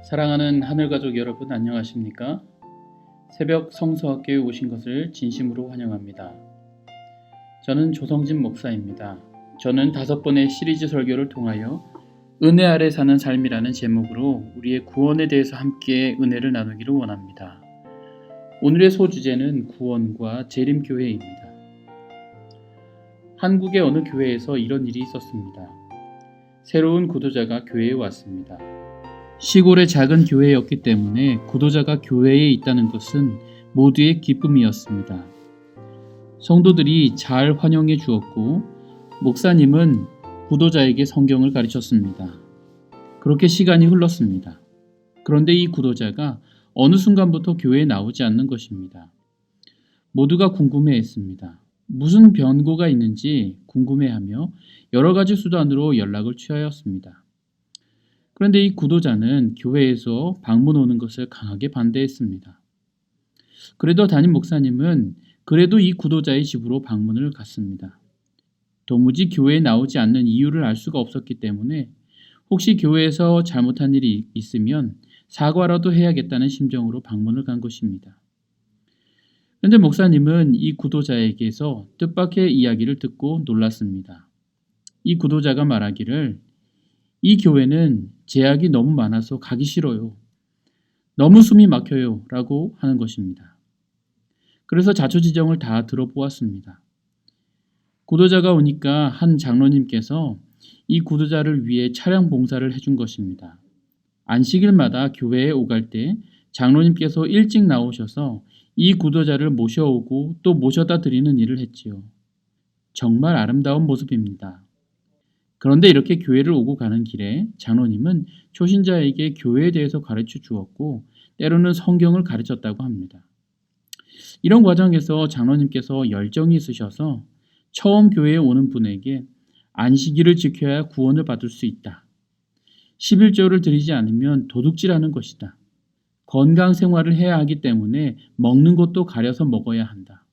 사랑하는 하늘가족 여러분 안녕하십니까? 새벽 성서학교에 오신 것을 진심으로 환영합니다. 저는 조성진 목사입니다. 저는 5번의 시리즈 설교를 통하여 은혜 아래 사는 삶이라는 제목으로 우리의 구원에 대해서 함께 은혜를 나누기를 원합니다. 오늘의 소주제는 구원과 재림교회입니다. 한국의 어느 교회에서 이런 일이 있었습니다. 새로운 구도자가 교회에 왔습니다. 시골의 작은 교회였기 때문에 구도자가 교회에 있다는 것은 모두의 기쁨이었습니다. 성도들이 잘 환영해 주었고 목사님은 구도자에게 성경을 가르쳤습니다. 그렇게 시간이 흘렀습니다. 그런데 이 구도자가 어느 순간부터 교회에 나오지 않는 것입니다. 모두가 궁금해했습니다. 무슨 변고가 있는지 궁금해하며 여러 가지 수단으로 연락을 취하였습니다. 그런데 이 구도자는 교회에서 방문 오는 것을 강하게 반대했습니다. 그래도 담임 목사님은 그래도 이 구도자의 집으로 방문을 갔습니다. 도무지 교회에 나오지 않는 이유를 알 수가 없었기 때문에 혹시 교회에서 잘못한 일이 있으면 사과라도 해야겠다는 심정으로 방문을 간 것입니다. 그런데 목사님은 이 구도자에게서 뜻밖의 이야기를 듣고 놀랐습니다. 이 구도자가 말하기를 이 교회는 제약이 너무 많아서 가기 싫어요. 너무 숨이 막혀요. 라고 하는 것입니다. 그래서 자초지종을 다 들어보았습니다. 구도자가 오니까 한 장로님께서 이 구도자를 위해 차량 봉사를 해준 것입니다. 안식일마다 교회에 오갈 때 장로님께서 일찍 나오셔서 이 구도자를 모셔오고 또 모셔다 드리는 일을 했지요. 정말 아름다운 모습입니다. 그런데 이렇게 교회를 오고 가는 길에 장로님은 초신자에게 교회에 대해서 가르쳐 주었고 때로는 성경을 가르쳤다고 합니다. 이런 과정에서 장로님께서 열정이 있으셔서 처음 교회에 오는 분에게 안식일을 지켜야 구원을 받을 수 있다. 11조를 드리지 않으면 도둑질하는 것이다. 건강 생활을 해야 하기 때문에 먹는 것도 가려서 먹어야 한다.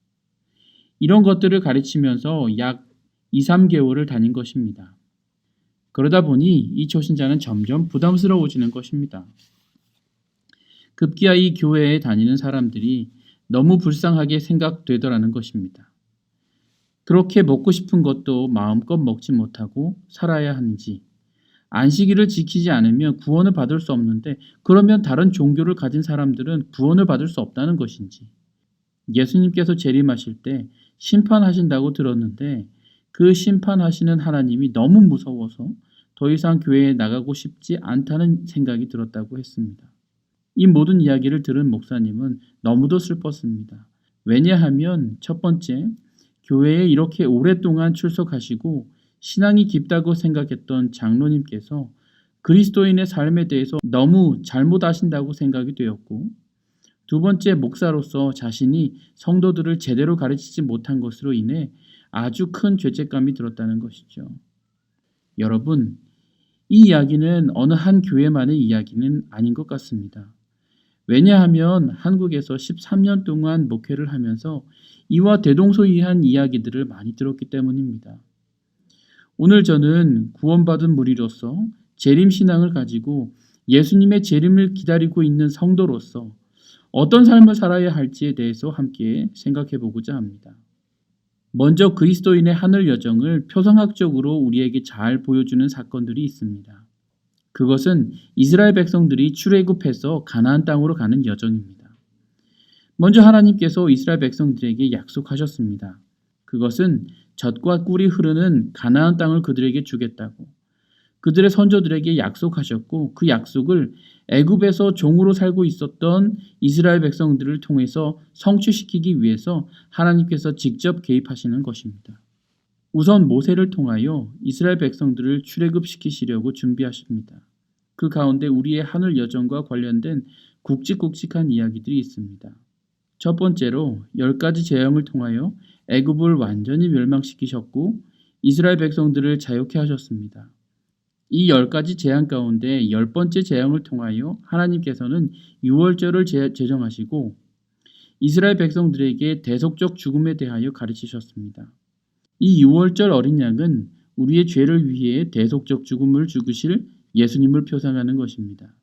이런 것들을 가르치면서 약 2-3개월을 다닌 것입니다. 그러다 보니 이 초신자는 점점 부담스러워지는 것입니다. 급기야 이 교회에 다니는 사람들이 너무 불쌍하게 생각되더라는 것입니다. 그렇게 먹고 싶은 것도 마음껏 먹지 못하고 살아야 하는지, 안식일을 지키지 않으면 구원을 받을 수 없는데 그러면 다른 종교를 가진 사람들은 구원을 받을 수 없다는 것인지, 예수님께서 재림하실 때 심판하신다고 들었는데 그 심판하시는 하나님이 너무 무서워서 더 이상 교회에 나가고 싶지 않다는 생각이 들었다고 했습니다. 이 모든 이야기를 들은 목사님은 너무도 슬펐습니다. 왜냐하면 첫 번째, 교회에 이렇게 오랫동안 출석하시고 신앙이 깊다고 생각했던 장로님께서 그리스도인의 삶에 대해서 너무 잘못 아신다고 생각이 되었고, 두 번째, 목사로서 자신이 성도들을 제대로 가르치지 못한 것으로 인해 아주 큰 죄책감이 들었다는 것이죠. 여러분, 이 이야기는 어느 한 교회만의 이야기는 아닌 것 같습니다. 왜냐하면 한국에서 13년 동안 목회를 하면서 이와 대동소이한 이야기들을 많이 들었기 때문입니다. 오늘 저는 구원받은 무리로서 재림신앙을 가지고 예수님의 재림을 기다리고 있는 성도로서 어떤 삶을 살아야 할지에 대해서 함께 생각해 보고자 합니다. 먼저 그리스도인의 하늘 여정을 표상학적으로 우리에게 잘 보여주는 사건들이 있습니다. 그것은 이스라엘 백성들이 출애굽해서 가나안 땅으로 가는 여정입니다. 먼저 하나님께서 이스라엘 백성들에게 약속하셨습니다. 그것은 젖과 꿀이 흐르는 가나안 땅을 그들에게 주겠다고 그들의 선조들에게 약속하셨고, 그 약속을 애굽에서 종으로 살고 있었던 이스라엘 백성들을 통해서 성취시키기 위해서 하나님께서 직접 개입하시는 것입니다. 우선 모세를 통하여 이스라엘 백성들을 출애굽시키시려고 준비하십니다. 그 가운데 우리의 하늘 여정과 관련된 굵직굵직한 이야기들이 있습니다. 첫 번째로 10가지 재앙을 통하여 애굽을 완전히 멸망시키셨고 이스라엘 백성들을 자유케 하셨습니다. 이 10가지 재앙 가운데 10번째 재앙을 통하여 하나님께서는 유월절을 제정하시고 이스라엘 백성들에게 대속적 죽음에 대하여 가르치셨습니다. 이 유월절 어린 양은 우리의 죄를 위해 대속적 죽음을 죽으실 예수님을 표상하는 것입니다.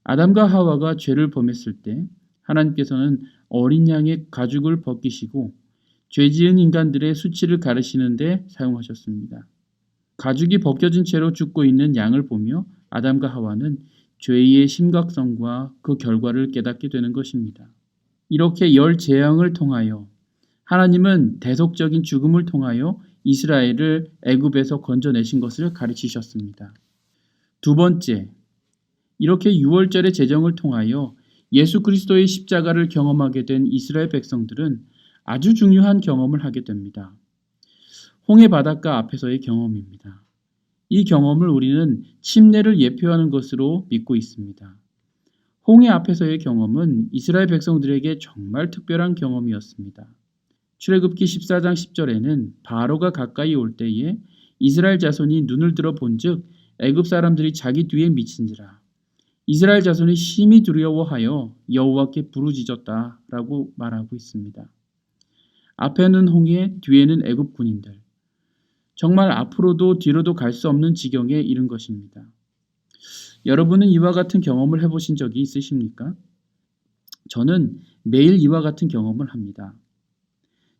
아담과 하와가 죄를 범했을 때 하나님께서는 어린 양의 가죽을 벗기시고 죄 지은 인간들의 수치를 가르시는 데 사용하셨습니다. 가죽이 벗겨진 채로 죽고 있는 양을 보며 아담과 하와는 죄의 심각성과 그 결과를 깨닫게 되는 것입니다. 이렇게 열 재앙을 통하여 하나님은 대속적인 죽음을 통하여 이스라엘을 애굽에서 건져내신 것을 가르치셨습니다. 두 번째, 이렇게 6월절의 제정을 통하여 예수 그리스도의 십자가를 경험하게 된 이스라엘 백성들은 아주 중요한 경험을 하게 됩니다. 홍해 바닷가 앞에서의 경험입니다. 이 경험을 우리는 침례를 예표하는 것으로 믿고 있습니다. 홍해 앞에서의 경험은 이스라엘 백성들에게 정말 특별한 경험이었습니다. 출애굽기 14장 10절에는 바로가 가까이 올 때에 이스라엘 자손이 눈을 들어 본즉 애굽 사람들이 자기 뒤에 미친지라. 이스라엘 자손이 심히 두려워하여 여호와께 부르짖었다라고 말하고 있습니다. 앞에는 홍해, 뒤에는 애굽 군인들. 정말 앞으로도 뒤로도 갈 수 없는 지경에 이른 것입니다. 여러분은 이와 같은 경험을 해보신 적이 있으십니까? 저는 매일 이와 같은 경험을 합니다.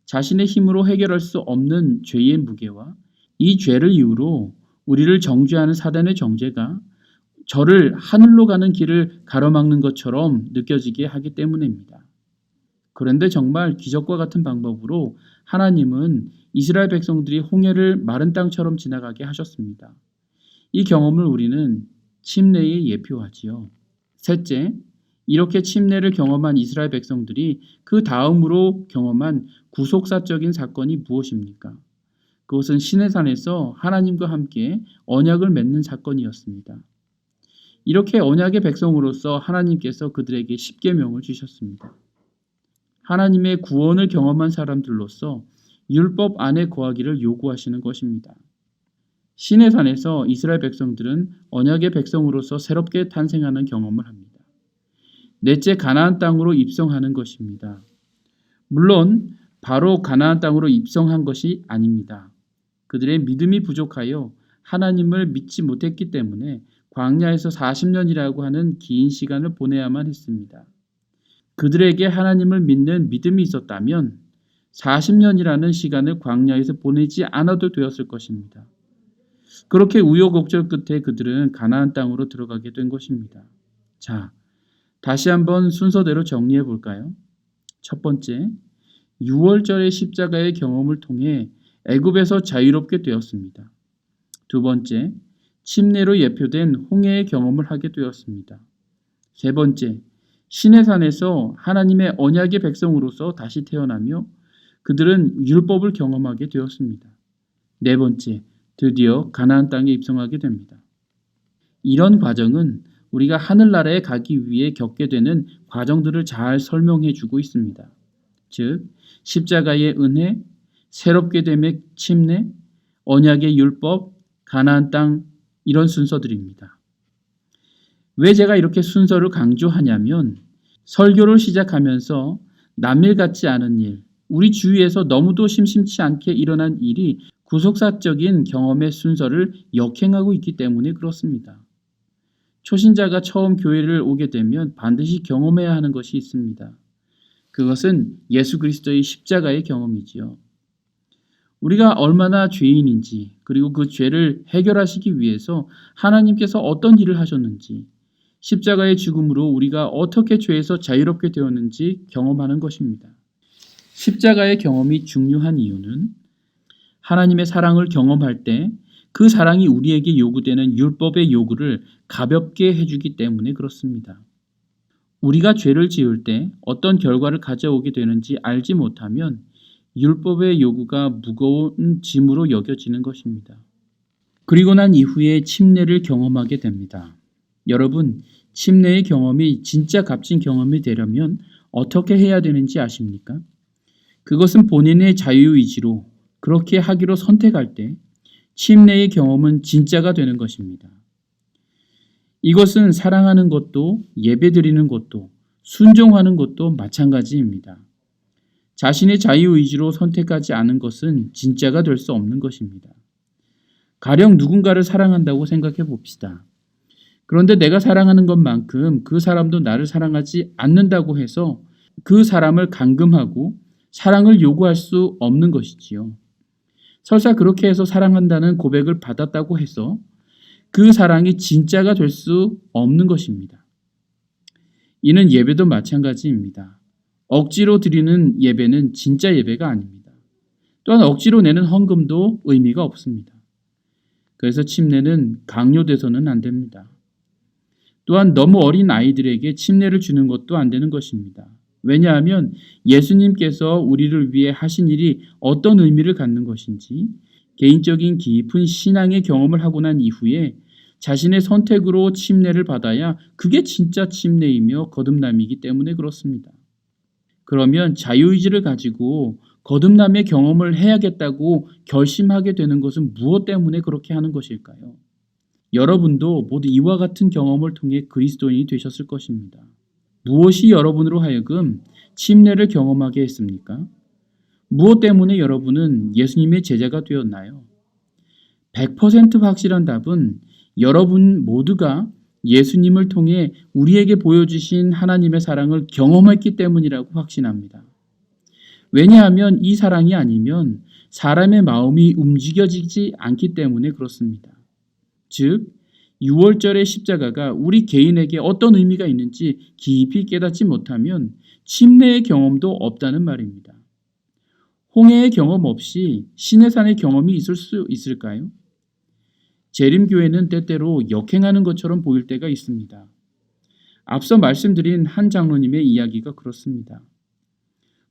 자신의 힘으로 해결할 수 없는 죄의 무게와 이 죄를 이유로 우리를 정죄하는 사단의 정죄가 저를 하늘로 가는 길을 가로막는 것처럼 느껴지게 하기 때문입니다. 그런데 정말 기적과 같은 방법으로 하나님은 이스라엘 백성들이 홍해를 마른 땅처럼 지나가게 하셨습니다. 이 경험을 우리는 침례에 예표하지요. 셋째, 이렇게 침례를 경험한 이스라엘 백성들이 그 다음으로 경험한 구속사적인 사건이 무엇입니까? 그것은 시내산에서 하나님과 함께 언약을 맺는 사건이었습니다. 이렇게 언약의 백성으로서 하나님께서 그들에게 십계명을 주셨습니다. 하나님의 구원을 경험한 사람들로서 율법 안에 거하기를 요구하시는 것입니다. 시내산에서 이스라엘 백성들은 언약의 백성으로서 새롭게 탄생하는 경험을 합니다. 넷째, 가나안 땅으로 입성하는 것입니다. 물론 바로 가나안 땅으로 입성한 것이 아닙니다. 그들의 믿음이 부족하여 하나님을 믿지 못했기 때문에 광야에서 40년이라고 하는 긴 시간을 보내야만 했습니다. 그들에게 하나님을 믿는 믿음이 있었다면 40년이라는 시간을 광야에서 보내지 않아도 되었을 것입니다. 그렇게 우여곡절 끝에 그들은 가나안 땅으로 들어가게 된 것입니다. 자, 다시 한번 순서대로 정리해 볼까요? 첫 번째, 6월절의 십자가의 경험을 통해 애굽에서 자유롭게 되었습니다. 두 번째, 침례로 예표된 홍해의 경험을 하게 되었습니다. 세 번째, 시내산에서 하나님의 언약의 백성으로서 다시 태어나며 그들은 율법을 경험하게 되었습니다. 네 번째, 드디어 가나안 땅에 입성하게 됩니다. 이런 과정은 우리가 하늘나라에 가기 위해 겪게 되는 과정들을 잘 설명해 주고 있습니다. 즉, 십자가의 은혜, 새롭게 됨의 침례, 언약의 율법, 가나안 땅, 이런 순서들입니다. 왜 제가 이렇게 순서를 강조하냐면 설교를 시작하면서 남일 같지 않은 일, 우리 주위에서 너무도 심심치 않게 일어난 일이 구속사적인 경험의 순서를 역행하고 있기 때문에 그렇습니다. 초신자가 처음 교회를 오게 되면 반드시 경험해야 하는 것이 있습니다. 그것은 예수 그리스도의 십자가의 경험이지요. 우리가 얼마나 죄인인지, 그리고 그 죄를 해결하시기 위해서 하나님께서 어떤 일을 하셨는지, 십자가의 죽음으로 우리가 어떻게 죄에서 자유롭게 되었는지 경험하는 것입니다. 십자가의 경험이 중요한 이유는 하나님의 사랑을 경험할 때 그 사랑이 우리에게 요구되는 율법의 요구를 가볍게 해주기 때문에 그렇습니다. 우리가 죄를 지을 때 어떤 결과를 가져오게 되는지 알지 못하면 율법의 요구가 무거운 짐으로 여겨지는 것입니다. 그리고 난 이후에 침례를 경험하게 됩니다. 여러분, 침례의 경험이 진짜 값진 경험이 되려면 어떻게 해야 되는지 아십니까? 그것은 본인의 자유의지로 그렇게 하기로 선택할 때 침례의 경험은 진짜가 되는 것입니다. 이것은 사랑하는 것도 예배드리는 것도 순종하는 것도 마찬가지입니다. 자신의 자유의지로 선택하지 않은 것은 진짜가 될 수 없는 것입니다. 가령 누군가를 사랑한다고 생각해 봅시다. 그런데 내가 사랑하는 것만큼 그 사람도 나를 사랑하지 않는다고 해서 그 사람을 감금하고 사랑을 요구할 수 없는 것이지요. 설사 그렇게 해서 사랑한다는 고백을 받았다고 해서 그 사랑이 진짜가 될 수 없는 것입니다. 이는 예배도 마찬가지입니다. 억지로 드리는 예배는 진짜 예배가 아닙니다. 또한 억지로 내는 헌금도 의미가 없습니다. 그래서 침례는 강요돼서는 안 됩니다. 또한 너무 어린 아이들에게 침례를 주는 것도 안 되는 것입니다. 왜냐하면 예수님께서 우리를 위해 하신 일이 어떤 의미를 갖는 것인지 개인적인 깊은 신앙의 경험을 하고 난 이후에 자신의 선택으로 침례를 받아야 그게 진짜 침례이며 거듭남이기 때문에 그렇습니다. 그러면 자유의지를 가지고 거듭남의 경험을 해야겠다고 결심하게 되는 것은 무엇 때문에 그렇게 하는 것일까요? 여러분도 모두 이와 같은 경험을 통해 그리스도인이 되셨을 것입니다. 무엇이 여러분으로 하여금 침례를 경험하게 했습니까? 무엇 때문에 여러분은 예수님의 제자가 되었나요? 100% 확실한 답은 여러분 모두가 예수님을 통해 우리에게 보여주신 하나님의 사랑을 경험했기 때문이라고 확신합니다. 왜냐하면 이 사랑이 아니면 사람의 마음이 움직여지지 않기 때문에 그렇습니다. 즉, 6월절의 십자가가 우리 개인에게 어떤 의미가 있는지 깊이 깨닫지 못하면 침례의 경험도 없다는 말입니다. 홍해의 경험 없이 시내산의 경험이 있을 수 있을까요? 재림교회는 때때로 역행하는 것처럼 보일 때가 있습니다. 앞서 말씀드린 한 장로님의 이야기가 그렇습니다.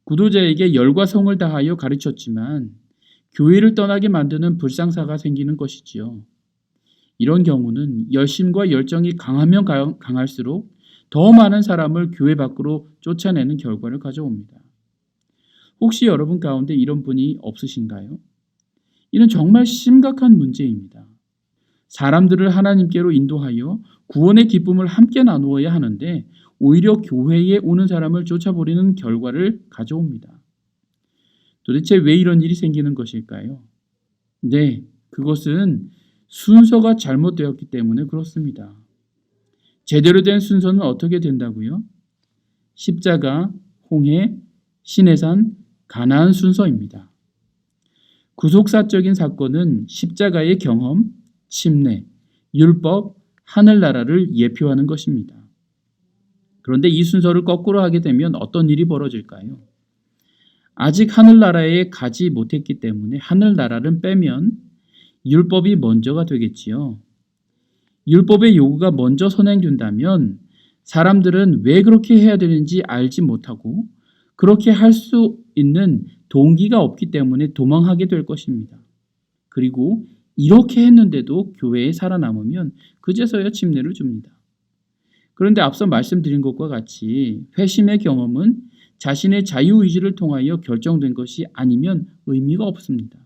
구도자에게 열과 성을 다하여 가르쳤지만 교회를 떠나게 만드는 불상사가 생기는 것이지요. 이런 경우는 열심과 열정이 강하면 강할수록 더 많은 사람을 교회 밖으로 쫓아내는 결과를 가져옵니다. 혹시 여러분 가운데 이런 분이 없으신가요? 이는 정말 심각한 문제입니다. 사람들을 하나님께로 인도하여 구원의 기쁨을 함께 나누어야 하는데 오히려 교회에 오는 사람을 쫓아버리는 결과를 가져옵니다. 도대체 왜 이런 일이 생기는 것일까요? 네, 그것은 순서가 잘못되었기 때문에 그렇습니다. 제대로 된 순서는 어떻게 된다고요? 십자가, 홍해, 시내산, 가나안 순서입니다. 구속사적인 사건은 십자가의 경험, 침례, 율법, 하늘나라를 예표하는 것입니다. 그런데 이 순서를 거꾸로 하게 되면 어떤 일이 벌어질까요? 아직 하늘나라에 가지 못했기 때문에 하늘나라를 빼면 율법이 먼저가 되겠지요. 율법의 요구가 먼저 선행된다면 사람들은 왜 그렇게 해야 되는지 알지 못하고 그렇게 할 수 있는 동기가 없기 때문에 도망하게 될 것입니다. 그리고 이렇게 했는데도 교회에 살아남으면 그제서야 침례를 줍니다. 그런데 앞서 말씀드린 것과 같이 회심의 경험은 자신의 자유의지를 통하여 결정된 것이 아니면 의미가 없습니다.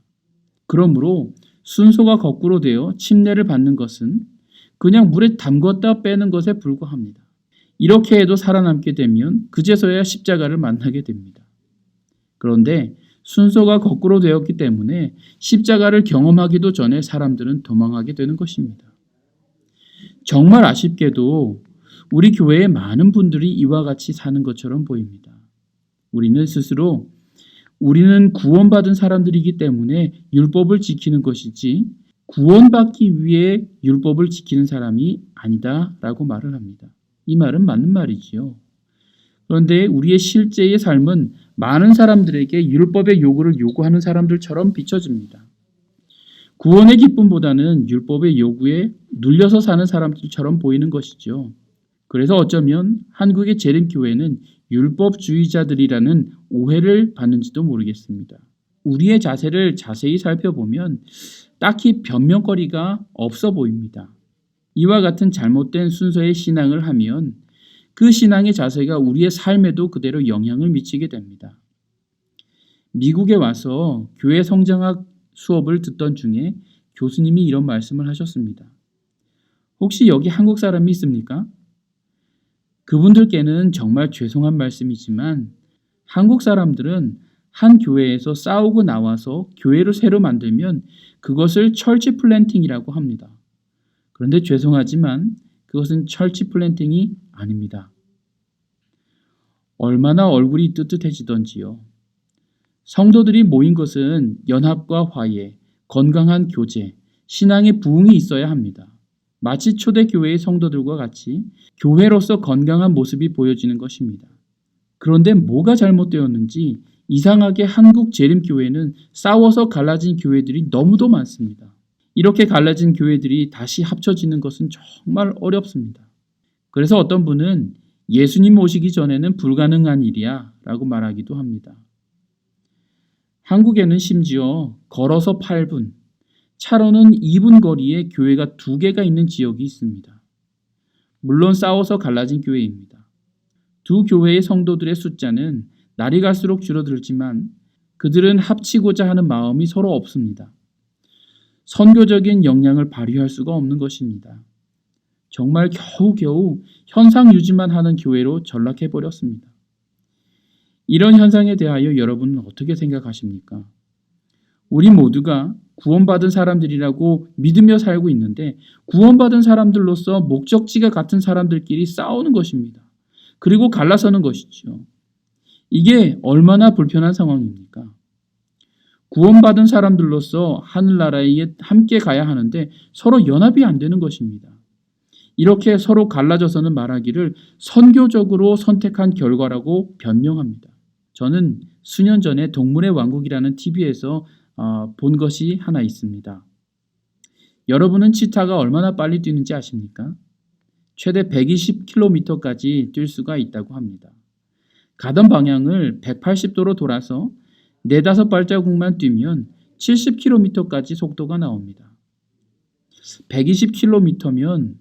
그러므로 순서가 거꾸로 되어 침례를 받는 것은 그냥 물에 담궜다 빼는 것에 불과합니다. 이렇게 해도 살아남게 되면 그제서야 십자가를 만나게 됩니다. 그런데 순서가 거꾸로 되었기 때문에 십자가를 경험하기도 전에 사람들은 도망하게 되는 것입니다. 정말 아쉽게도 우리 교회의 많은 분들이 이와 같이 사는 것처럼 보입니다. 우리는 스스로 우리는 구원받은 사람들이기 때문에 율법을 지키는 것이지 구원받기 위해 율법을 지키는 사람이 아니다라고 말을 합니다. 이 말은 맞는 말이지요. 그런데 우리의 실제의 삶은 많은 사람들에게 율법의 요구를 요구하는 사람들처럼 비춰집니다. 구원의 기쁨보다는 율법의 요구에 눌려서 사는 사람들처럼 보이는 것이죠. 그래서 어쩌면 한국의 재림교회는 율법주의자들이라는 오해를 받는지도 모르겠습니다. 우리의 자세를 자세히 살펴보면 딱히 변명거리가 없어 보입니다. 이와 같은 잘못된 순서의 신앙을 하면 그 신앙의 자세가 우리의 삶에도 그대로 영향을 미치게 됩니다. 미국에 와서 교회 성장학 수업을 듣던 중에 교수님이 이런 말씀을 하셨습니다. 혹시 여기 한국 사람이 있습니까? 그분들께는 정말 죄송한 말씀이지만 한국 사람들은 한 교회에서 싸우고 나와서 교회를 새로 만들면 그것을 철치 플랜팅이라고 합니다. 그런데 죄송하지만 그것은 철치 플랜팅이 아닙니다. 얼마나 얼굴이 뜨뜻해지던지요. 성도들이 모인 것은 연합과 화해, 건강한 교제, 신앙의 부흥이 있어야 합니다. 마치 초대교회의 성도들과 같이 교회로서 건강한 모습이 보여지는 것입니다. 그런데 뭐가 잘못되었는지 이상하게 한국 재림교회는 싸워서 갈라진 교회들이 너무도 많습니다. 이렇게 갈라진 교회들이 다시 합쳐지는 것은 정말 어렵습니다. 그래서 어떤 분은 예수님 오시기 전에는 불가능한 일이야 라고 말하기도 합니다. 한국에는 심지어 걸어서 8분, 차로는 2분 거리에 교회가 2개가 있는 지역이 있습니다. 물론 싸워서 갈라진 교회입니다. 두 교회의 성도들의 숫자는 날이 갈수록 줄어들지만 그들은 합치고자 하는 마음이 서로 없습니다. 선교적인 역량을 발휘할 수가 없는 것입니다. 정말 겨우겨우 현상 유지만 하는 교회로 전락해버렸습니다. 이런 현상에 대하여 여러분은 어떻게 생각하십니까? 우리 모두가 구원받은 사람들이라고 믿으며 살고 있는데 구원받은 사람들로서 목적지가 같은 사람들끼리 싸우는 것입니다. 그리고 갈라서는 것이죠. 이게 얼마나 불편한 상황입니까? 구원받은 사람들로서 하늘나라에 함께 가야 하는데 서로 연합이 안 되는 것입니다. 이렇게 서로 갈라져서는 말하기를 선교적으로 선택한 결과라고 변명합니다. 저는 수년 전에 동물의 왕국이라는 TV에서 본 것이 하나 있습니다. 여러분은 치타가 얼마나 빨리 뛰는지 아십니까? 최대 120km까지 뛸 수가 있다고 합니다. 가던 방향을 180도로 돌아서 4-5발자국만 뛰면 70km까지 속도가 나옵니다. 120km면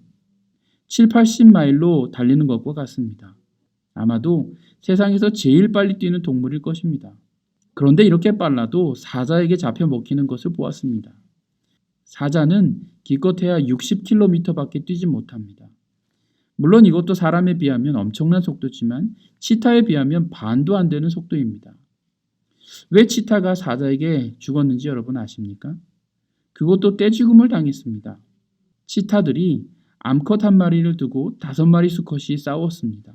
7-80마일로 달리는 것과 같습니다. 아마도 세상에서 제일 빨리 뛰는 동물일 것입니다. 그런데 이렇게 빨라도 사자에게 잡혀 먹히는 것을 보았습니다. 사자는 기껏해야 60km밖에 뛰지 못합니다. 물론 이것도 사람에 비하면 엄청난 속도지만 치타에 비하면 반도 안 되는 속도입니다. 왜 치타가 사자에게 죽었는지 여러분 아십니까? 그것도 떼죽음을 당했습니다. 치타들이 암컷 한 마리를 두고 5마리 수컷이 싸웠습니다.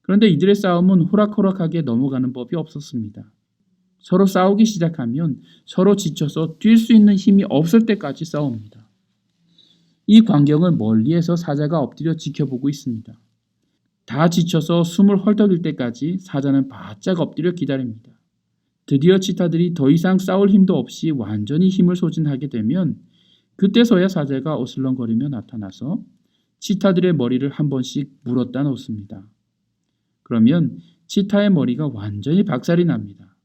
그런데 이들의 싸움은 호락호락하게 넘어가는 법이 없었습니다. 서로 싸우기 시작하면 서로 지쳐서 뛸 수 있는 힘이 없을 때까지 싸웁니다. 이 광경을 멀리에서 사자가 엎드려 지켜보고 있습니다. 다 지쳐서 숨을 헐떡일 때까지 사자는 바짝 엎드려 기다립니다. 드디어 치타들이 더 이상 싸울 힘도 없이 완전히 힘을 소진하게 되면 그때서야 사자가 어슬렁거리며 나타나서 치타들의 머리를 한 번씩 물었다 놓습니다. 그러면 치타의 머리가 완전히 박살이 납니다.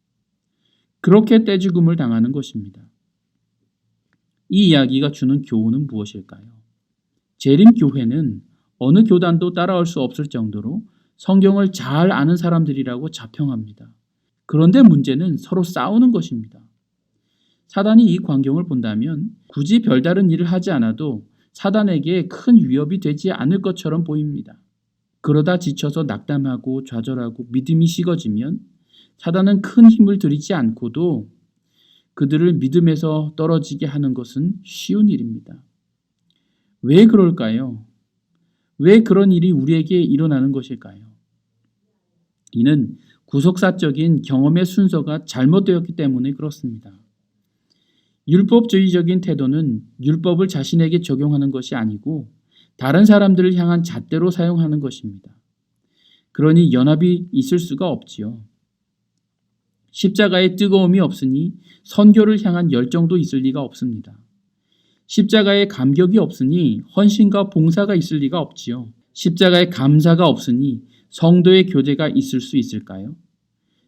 그렇게 떼죽음을 당하는 것입니다. 이 이야기가 주는 교훈은 무엇일까요? 재림교회는 어느 교단도 따라올 수 없을 정도로 성경을 잘 아는 사람들이라고 자평합니다. 그런데 문제는 서로 싸우는 것입니다. 사단이 이 광경을 본다면 굳이 별다른 일을 하지 않아도 사단에게 큰 위협이 되지 않을 것처럼 보입니다. 그러다 지쳐서 낙담하고 좌절하고 믿음이 식어지면 사단은 큰 힘을 들이지 않고도 그들을 믿음에서 떨어지게 하는 것은 쉬운 일입니다. 왜 그럴까요? 왜 그런 일이 우리에게 일어나는 것일까요? 이는 구속사적인 경험의 순서가 잘못되었기 때문에 그렇습니다. 율법주의적인 태도는 율법을 자신에게 적용하는 것이 아니고 다른 사람들을 향한 잣대로 사용하는 것입니다. 그러니 연합이 있을 수가 없지요. 십자가의 뜨거움이 없으니 선교를 향한 열정도 있을 리가 없습니다. 십자가의 감격이 없으니 헌신과 봉사가 있을 리가 없지요. 십자가의 감사가 없으니 성도의 교제가 있을 수 있을까요?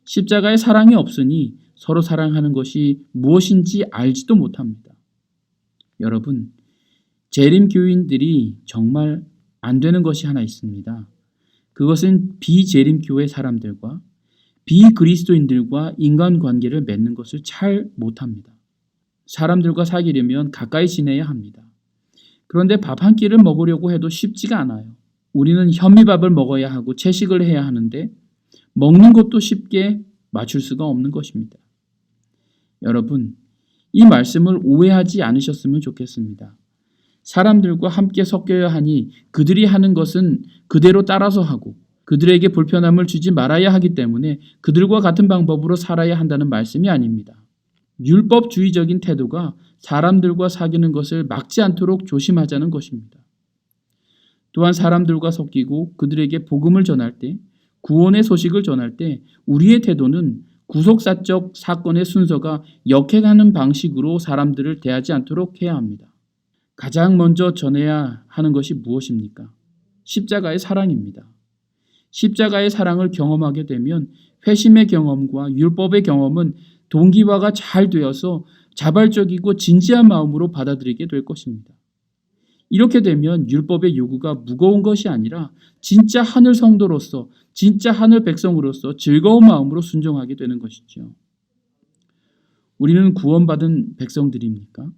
십자가의 사랑이 없으니 서로 사랑하는 것이 무엇인지 알지도 못합니다. 여러분, 재림교인들이 정말 안 되는 것이 하나 있습니다. 그것은 비재림교회 사람들과 비그리스도인들과 인간관계를 맺는 것을 잘 못합니다. 사람들과 사귀려면 가까이 지내야 합니다. 그런데 밥 한 끼를 먹으려고 해도 쉽지가 않아요. 우리는 현미밥을 먹어야 하고 채식을 해야 하는데 먹는 것도 쉽게 맞출 수가 없는 것입니다. 여러분, 이 말씀을 오해하지 않으셨으면 좋겠습니다. 사람들과 함께 섞여야 하니 그들이 하는 것은 그대로 따라서 하고 그들에게 불편함을 주지 말아야 하기 때문에 그들과 같은 방법으로 살아야 한다는 말씀이 아닙니다. 율법주의적인 태도가 사람들과 사귀는 것을 막지 않도록 조심하자는 것입니다. 또한 사람들과 섞이고 그들에게 복음을 전할 때, 구원의 소식을 전할 때 우리의 태도는 구속사적 사건의 순서가 역행하는 방식으로 사람들을 대하지 않도록 해야 합니다. 가장 먼저 전해야 하는 것이 무엇입니까? 십자가의 사랑입니다. 십자가의 사랑을 경험하게 되면 회심의 경험과 율법의 경험은 동기화가 잘 되어서 자발적이고 진지한 마음으로 받아들이게 될 것입니다. 이렇게 되면 율법의 요구가 무거운 것이 아니라 진짜 하늘 성도로서, 진짜 하늘 백성으로서 즐거운 마음으로 순종하게 되는 것이죠. 우리는 구원받은 백성들입니까?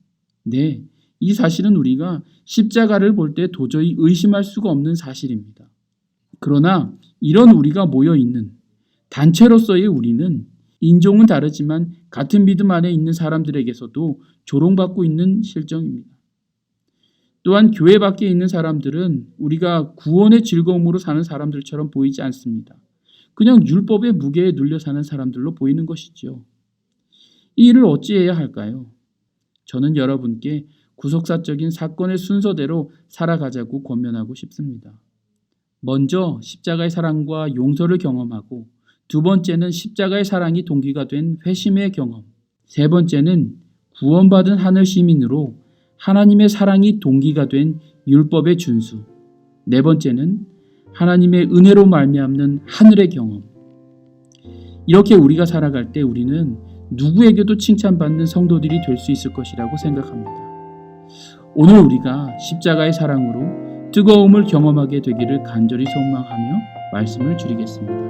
네, 이 사실은 우리가 십자가를 볼 때 도저히 의심할 수가 없는 사실입니다. 그러나 이런 우리가 모여 있는 단체로서의 우리는 인종은 다르지만 같은 믿음 안에 있는 사람들에게서도 조롱받고 있는 실정입니다. 또한 교회 밖에 있는 사람들은 우리가 구원의 즐거움으로 사는 사람들처럼 보이지 않습니다. 그냥 율법의 무게에 눌려 사는 사람들로 보이는 것이죠. 이 일을 어찌해야 할까요? 저는 여러분께 구속사적인 사건의 순서대로 살아가자고 권면하고 싶습니다. 먼저 십자가의 사랑과 용서를 경험하고, 두 번째는 십자가의 사랑이 동기가 된 회심의 경험, 세 번째는 구원받은 하늘 시민으로 하나님의 사랑이 동기가 된 율법의 준수, 네 번째는 하나님의 은혜로 말미암는 하늘의 경험. 이렇게 우리가 살아갈 때 우리는 누구에게도 칭찬받는 성도들이 될 수 있을 것이라고 생각합니다. 오늘 우리가 십자가의 사랑으로 뜨거움을 경험하게 되기를 간절히 소망하며 말씀을 줄이겠습니다.